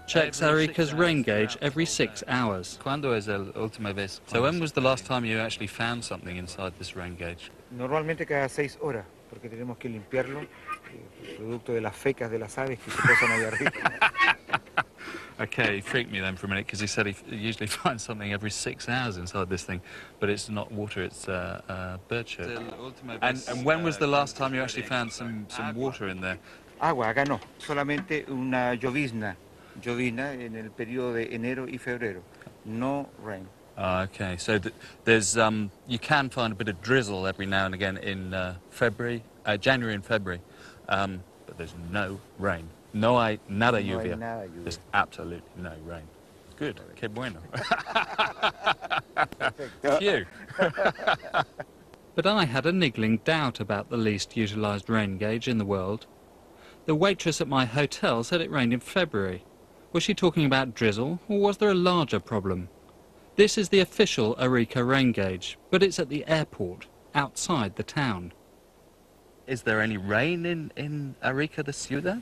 checks Arica's rain gauge every 6 hours. ¿Cuándo es la última vez? So when was the last time you actually found something inside this rain gauge? Normalmente cada 6 horas, porque tenemos que limpiarlo, producto de las fecas de las aves que se posan ahí arriba. Okay, he freaked me then for a minute because he said he usually finds something every 6 hours inside this thing, but it's not water, it's bird shit. And when was the last time you actually found some water in there? Agua, acá no, solamente una llovizna en el periodo de enero y febrero, no rain. Okay, so there's you can find a bit of drizzle every now and again in January and February, but there's no rain. No hay nada lluvia. There's absolutely no rain. Good, que bueno. Phew. But I had a niggling doubt about the least utilised rain gauge in the world. The waitress at my hotel said it rained in February. Was she talking about drizzle, or was there a larger problem? This is the official Arica rain gauge, but it's at the airport, outside the town. Is there any rain in Arica, the ciudad?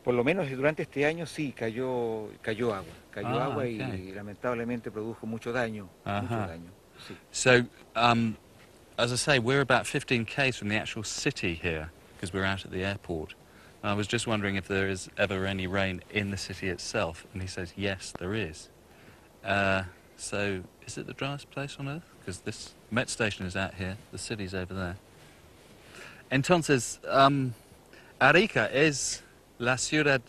Por lo menos durante este año sí, cayó agua. Cayó agua okay. Y lamentablemente produjo mucho daño. Mucho daño, sí. So, as I say, we're about 15 k's from the actual city here, because we're out at the airport. I was just wondering if there is ever any rain in the city itself, and he says, yes, there is. So, is it the driest place on Earth? Because this Met station is out here, the city's over there. Entonces, Arica es la ciudad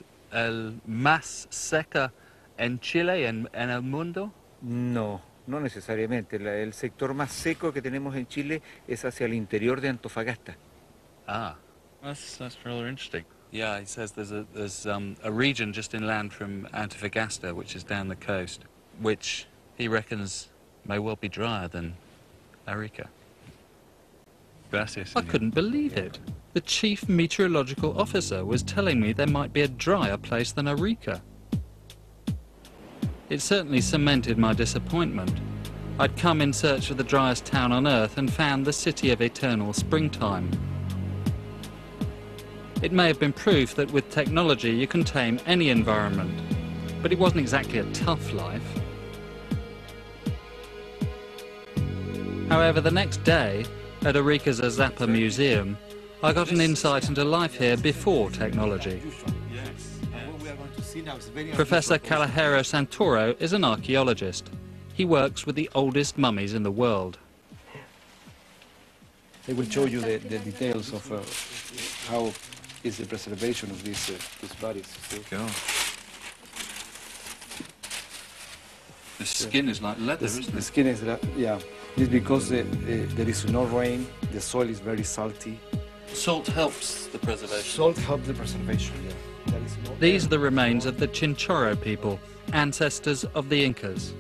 más seca en Chile, en el mundo? No, no necesariamente. El sector más seco que tenemos en Chile es hacia el interior de Antofagasta. Ah, that's rather interesting. Yeah, he says there's a region just inland from Antofagasta, which is down the coast, which he reckons may well be drier than Arica. Gracias. I couldn't believe it. The chief meteorological officer was telling me there might be a drier place than Arica. It certainly cemented my disappointment. I'd come in search of the driest town on Earth and found the city of eternal springtime. It may have been proof that with technology you can tame any environment, but it wasn't exactly a tough life. However, the next day, at Arica's Azapa Museum, I got an insight into life here before technology. Professor Calajero Santoro is an archaeologist. He works with the oldest mummies in the world. They will show you the details of how is the preservation of these bodies. Cool. The skin is like leather, isn't it? The skin is, yeah. It's because there is no rain, the soil is very salty. Salt helps the preservation. Salt helps the preservation, yeah. These are the remains of the Chinchorro people, ancestors of the Incas.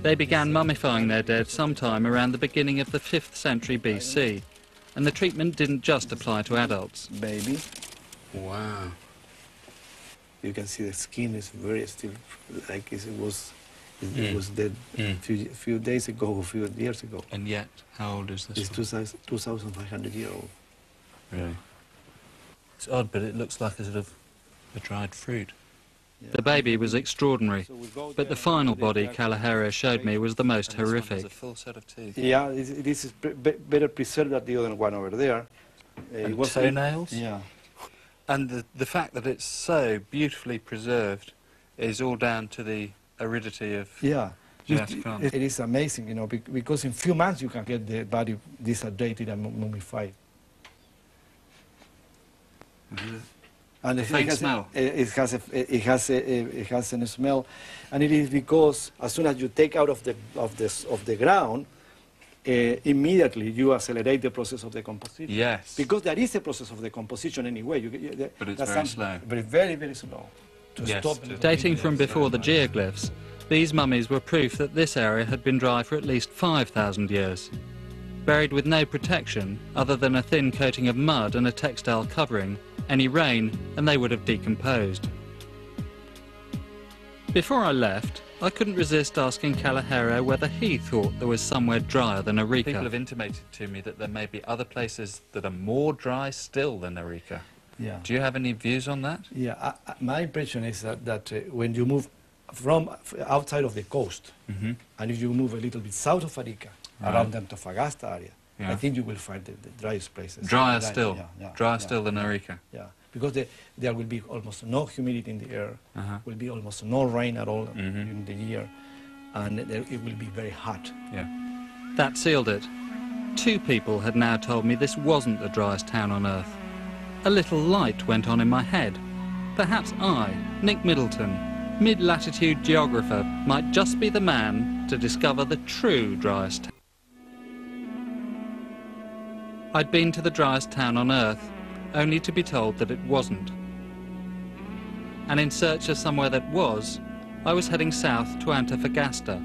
They began mummifying their dead sometime around the beginning of the 5th century BC, and the treatment didn't just apply to adults. Baby. Wow. You can see the skin is very still like it was dead a few days ago, a few years ago. And yet, how old is this? It's 2,500 years old. Really? It's odd, but it looks like a sort of a dried fruit. Yeah. The baby was extraordinary, but the final body Calajero showed me was the most horrific. A full set of teeth. Yeah, this is better preserved than the other one over there. It was toenails? Yeah. And the fact that it's so beautifully preserved is all down to the aridity of... Yeah. Geographic. It is amazing, you know, because in few months you can get the body dishydrated and mummified. And it has smell. It has a smell, and it is because as soon as you take out of the ground, immediately you accelerate the process of decomposition. Yes. Because there is a process of decomposition anyway. But it's very slow. Very, very slow. Dating from before the geoglyphs, these mummies were proof that this area had been dry for at least 5,000 years. Buried with no protection other than a thin coating of mud and a textile covering, any rain and they would have decomposed. Before I left, I couldn't resist asking Calajero whether he thought there was somewhere drier than Arica. People have intimated to me that there may be other places that are more dry still than Arica. Yeah. Do you have any views on that? Yeah, my impression is that when you move from outside of the coast, and if you move a little bit south of Arica, around the Antofagasta area, I think you will find the driest places. Drier still. Drier yeah, still than Arica. Yeah, because there will be almost no humidity in the air, will be almost no rain at all in the year, and it will be very hot. Yeah. That sealed it. 2 people had now told me this wasn't the driest town on Earth. A little light went on in my head. Perhaps I, Nick Middleton, mid-latitude geographer, might just be the man to discover the true driest town. I'd been to the driest town on Earth, only to be told that it wasn't. And in search of somewhere that was, I was heading south to Antofagasta,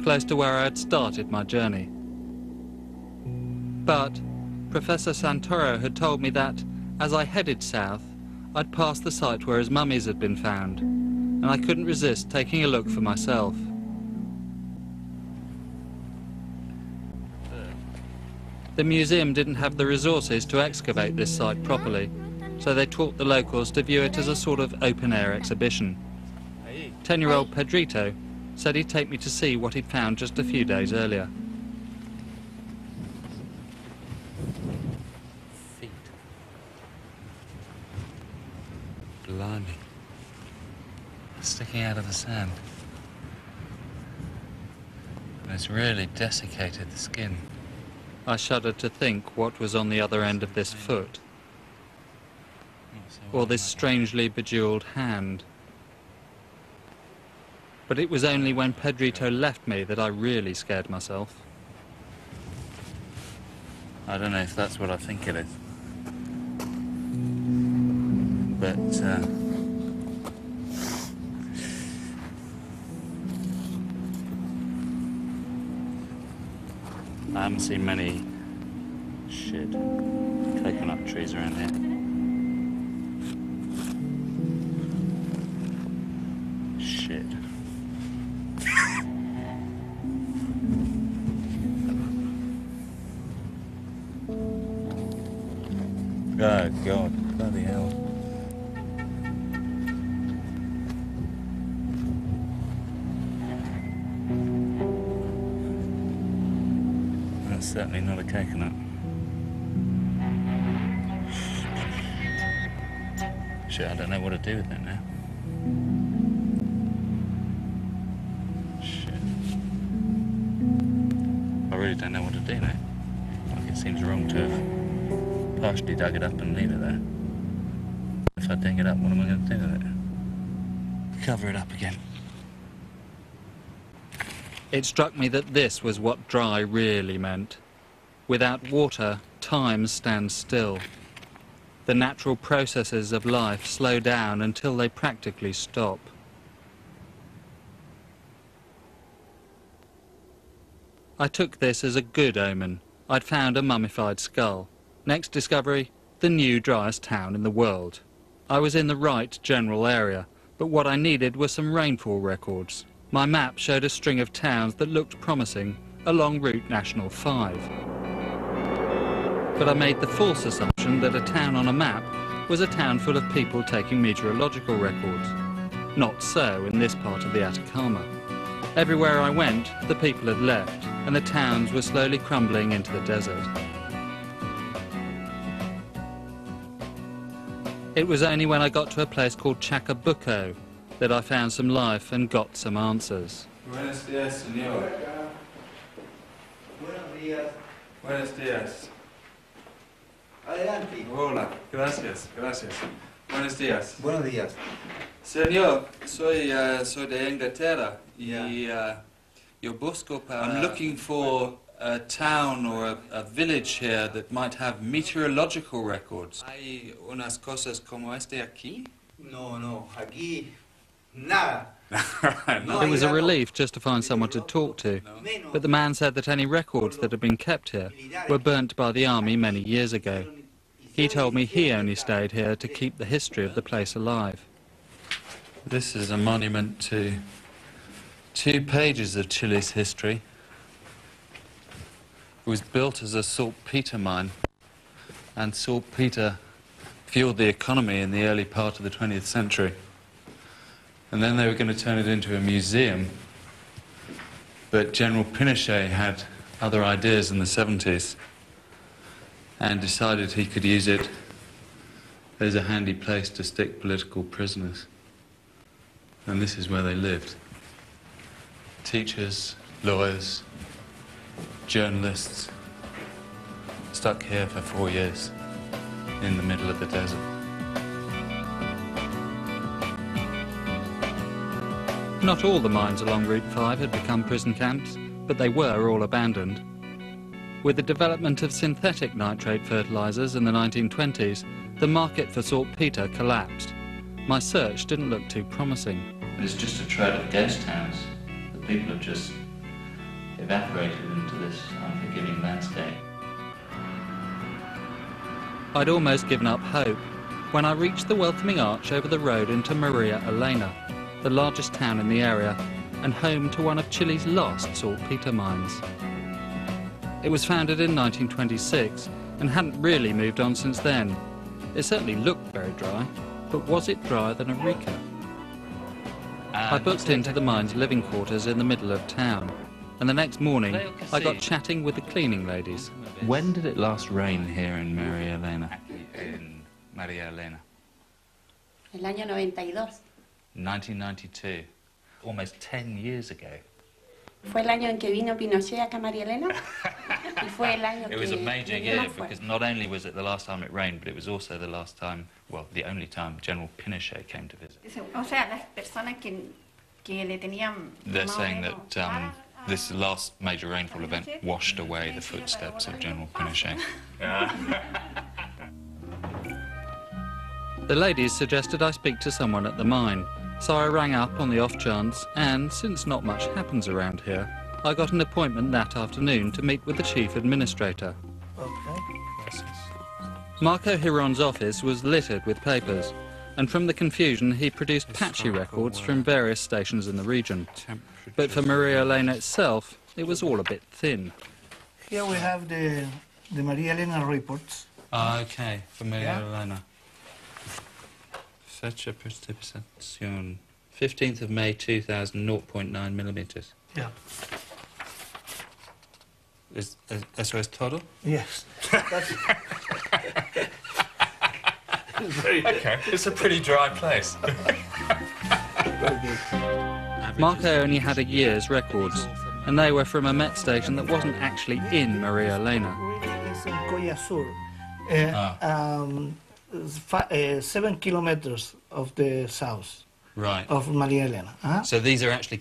close to where I had started my journey. But Professor Santoro had told me that, as I headed south, I'd passed the site where his mummies had been found, and I couldn't resist taking a look for myself. The museum didn't have the resources to excavate this site properly, so they taught the locals to view it as a sort of open-air exhibition. 10-year-old Pedrito said he'd take me to see what he'd found just a few days earlier. Feet. Blimey. Sticking out of the sand. And it's really desiccated the skin. I shuddered to think what was on the other end of this foot, or this strangely bejeweled hand. But it was only when Pedrito left me that I really scared myself. I don't know if that's what I think it is. But, I haven't seen many coconut trees around here. Shit. Oh God, bloody hell. That's certainly not a coconut. Shit, I don't know what to do with that now. Shit. I really don't know what to do now. Like, it seems wrong to have partially dug it up and leave it there. If I dig it up, what am I going to do with it? Cover it up again. It struck me that this was what dry really meant. Without water, time stands still. The natural processes of life slow down until they practically stop. I took this as a good omen. I'd found a mummified skull. Next discovery, the new driest town in the world. I was in the right general area, but what I needed were some rainfall records. My map showed a string of towns that looked promising along Route National 5. But I made the false assumption that a town on a map was a town full of people taking meteorological records. Not so in this part of the Atacama. Everywhere I went, the people had left, and the towns were slowly crumbling into the desert. It was only when I got to a place called Chacabuco that I found some life and got some answers. Buenos días, señor. Buenos días. Buenos días. Adelante. Hola, gracias, gracias. Buenos días. Buenos días. Señor, soy de Inglaterra y yo busco para... I'm looking for a town or a village here that might have meteorological records. ¿Hay unas cosas como este aquí? No, aquí nada. It was a relief just to find someone to talk to, but the man said that any records that had been kept here were burnt by the army many years ago. He told me he only stayed here to keep the history of the place alive. This is a monument to 2 pages of Chile's history. It was built as a saltpeter mine, and saltpeter fueled the economy in the early part of the 20th century. And then they were going to turn it into a museum. But General Pinochet had other ideas in the 70s and decided he could use it as a handy place to stick political prisoners. And this is where they lived. Teachers, lawyers, journalists, stuck here for 4 years in the middle of the desert. Not all the mines along Route 5 had become prison camps, but they were all abandoned. With the development of synthetic nitrate fertilizers in the 1920s, the market for saltpeter collapsed. My search didn't look too promising. It's just a tread of ghost towns. The people have just evaporated into this unforgiving landscape. I'd almost given up hope when I reached the welcoming arch over the road into Maria Elena, the largest town in the area and home to one of Chile's last saltpeter mines. It was founded in 1926 and hadn't really moved on since then. It certainly looked very dry, but was it drier than Arica? I booked into the mine's living quarters in the middle of town, and the next morning I got chatting with the cleaning ladies. When did it last rain here in Maria Elena? El año 92. 1992. Almost 10 years ago. Fue el año en que vino Pinochet acá a María Elena. Y fue el año It was a major que year because not only was it the last time it rained, but it was also the last time, well, the only time General Pinochet came to visit. O sea, las personas que le tenían. They're saying that this last major rainfall event washed away the footsteps of General Pinochet. The ladies suggested I speak to someone at the mine, so I rang up on the off chance, and since not much happens around here, I got an appointment that afternoon to meet with the chief administrator. Okay. Marco Hiron's office was littered with papers, and from the confusion he produced patchy records from various stations in the region. But for Maria Elena itself, it was all a bit thin. Here we have the Maria Elena reports. Okay, for Maria Elena. Fecha precipitación. 15th of May 2000, 0.9 millimeters. Yeah. ¿Eso es todo? Yes. Okay, it's a pretty dry place. Marco only had a year's records, and they were from a Met station that wasn't actually in Maria Elena. It's in Coya Sur. 7 kilometers of the south Right. of Maria Elena. So these are actually